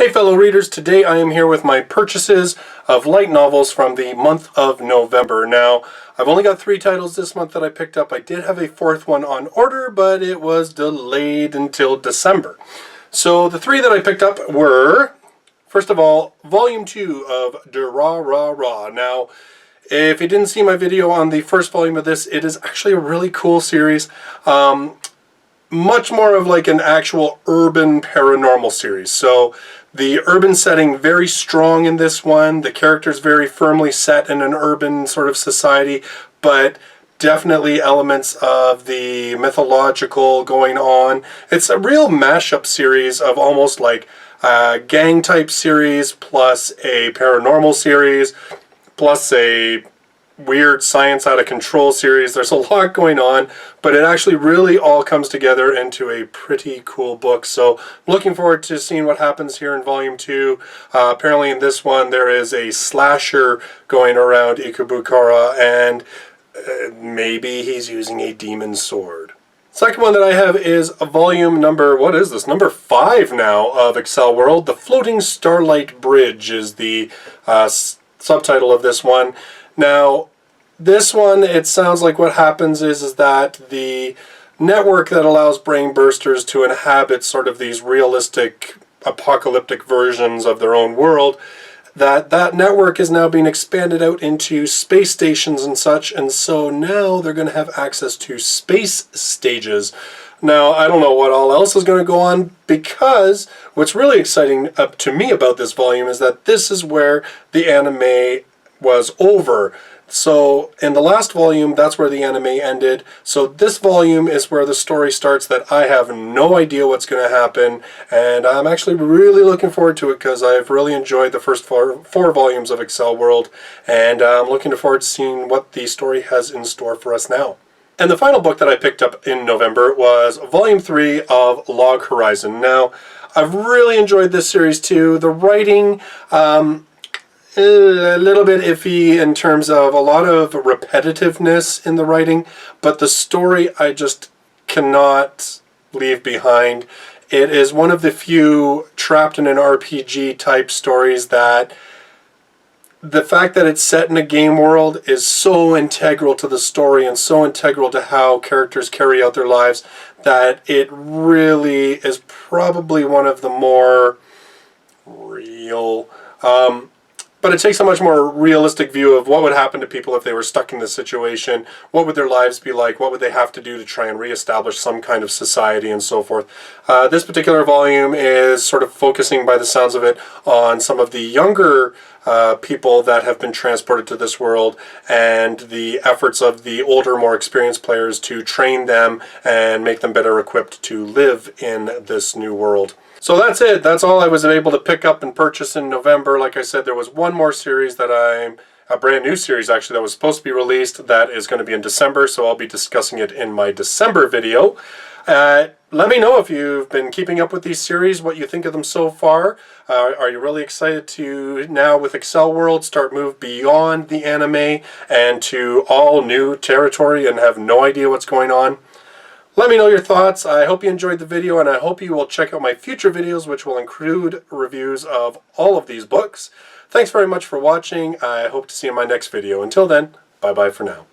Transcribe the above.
Hey fellow readers, today I am here with my purchases of light novels from the month of November. Now, I've only got 3 titles this month that I picked up. I did have a 4th one on order, but it was delayed until December. So the 3 that I picked up were, first of all, Volume 2 of Durarara. Now, if you didn't see my video on the first volume of this, it is actually a really cool series. Much more of like an actual urban paranormal series. So the urban setting very strong in this one. The characters very firmly set in an urban sort of society, but definitely elements of the mythological going on. It's a real mashup series of almost like a gang type series plus a paranormal series plus a weird science out of control series. There's a lot going on, but it actually really all comes together into a pretty cool book. So looking forward to seeing what happens here in volume 2. Apparently in this one there is a slasher going around Ikebukuro, and maybe he's using a demon sword. Second one that I have is a volume number, what is this? Number 5 now of Accel World. The Floating Starlight Bridge is the subtitle of this one. Now, this one, it sounds like what happens is that the network that allows brain bursters to inhabit sort of these realistic apocalyptic versions of their own world, that network is now being expanded out into space stations and such, and so now they're going to have access to space stages. Now, I don't know what all else is going to go on, because what's really exciting to me about this volume is that this is where the anime was over. So in the last volume, that's where the anime ended. So this volume is where the story starts that I have no idea what's going to happen, and I'm actually really looking forward to it because I've really enjoyed the first four volumes of Accel World, and I'm looking forward to seeing what the story has in store for us now. And the final book that I picked up in November was Volume 3 of Log Horizon. Now, I've really enjoyed this series too. The writing, a little bit iffy in terms of a lot of repetitiveness in the writing, but the story I just cannot leave behind. It is one of the few trapped in an RPG type stories that the fact that it's set in a game world is so integral to the story and so integral to how characters carry out their lives that it really is probably one of the more real, but it takes a much more realistic view of what would happen to people if they were stuck in this situation. What would their lives be like? What would they have to do to try and reestablish some kind of society and so forth? This particular volume is sort of focusing, by the sounds of it, on some of the younger people that have been transported to this world and the efforts of the older, more experienced players to train them and make them better equipped to live in this new world. So that's it. That's all I was able to pick up and purchase in November. Like I said, there was one more series that a brand new series actually that was supposed to be released that is going to be in December, so I'll be discussing it in my December video. Let me know if you've been keeping up with these series, what you think of them so far. Are you really excited to now with Accel World start move beyond the anime and to all new territory and have no idea what's going on? Let me know your thoughts. I hope you enjoyed the video, and I hope you will check out my future videos, which will include reviews of all of these books. Thanks very much for watching. I hope to see you in my next video. Until then, bye-bye for now.